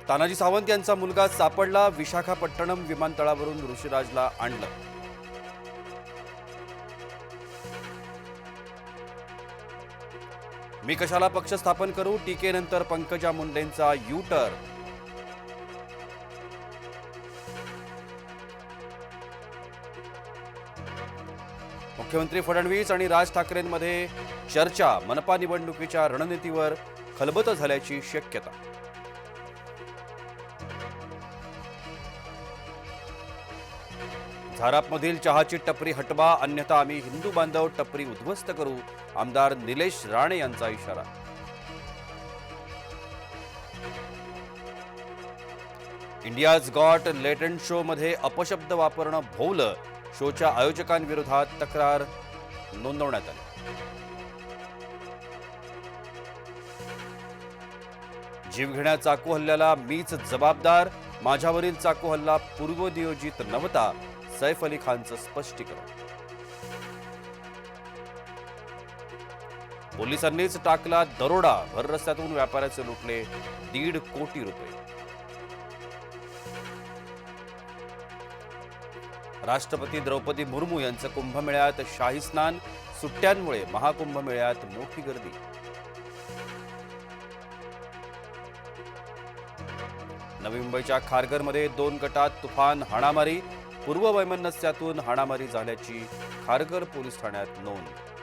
तानाजी सावंत यांचा मुलगा सापडला. विशाखापट्टणम विमानतळावरून ऋषिराजला आणलं. मी कशाला पक्ष स्थापन करू? टीकेनंतर पंकजा मुंडेंचा यू-टर्न. मुख्यमंत्री फडणवीस आणि राज ठाकरेंमध्ये चर्चा. मनपा निवडणुकीच्या रणनीतीवर खलबत झाल्याची शक्यता. झारापमधील चहाची टपरी हटवा, अन्यथा आम्ही हिंदू बांधव टपरी उद्ध्वस्त करू. आमदार निलेश राणे यांचा इशारा. इंडियाज गॉट लेटंट शो मध्ये अपशब्द वापरणं भोवलं. शोच्या आयोजकांविरोधात तक्रार नोंदवण्यात आली. जीवघेण्या चाकू हल्ल्याला मीच जबाबदार. माझ्यावरील चाकू हल्ला पूर्वनियोजित नव्हता. सैफ अली खानचं स्पष्टीकरण. पोलिसांनीच टाकला दरोडा. भर रस्त्यातून व्यापाऱ्याचे लुटले 1.5 कोटी रुपये. राष्ट्रपती द्रौपदी मुर्मू यांचं कुंभमेळ्यात शाही स्नान. सुट्ट्यांमुळे महाकुंभमेळ्यात मोठी गर्दी. नवी मुंबईच्या खारघरमध्ये 2 गटात तुफान हाणामारी. पूर्व वैमनस्यातून हाणामारी झाल्याची खारघर पोलीस ठाण्यात नोंद.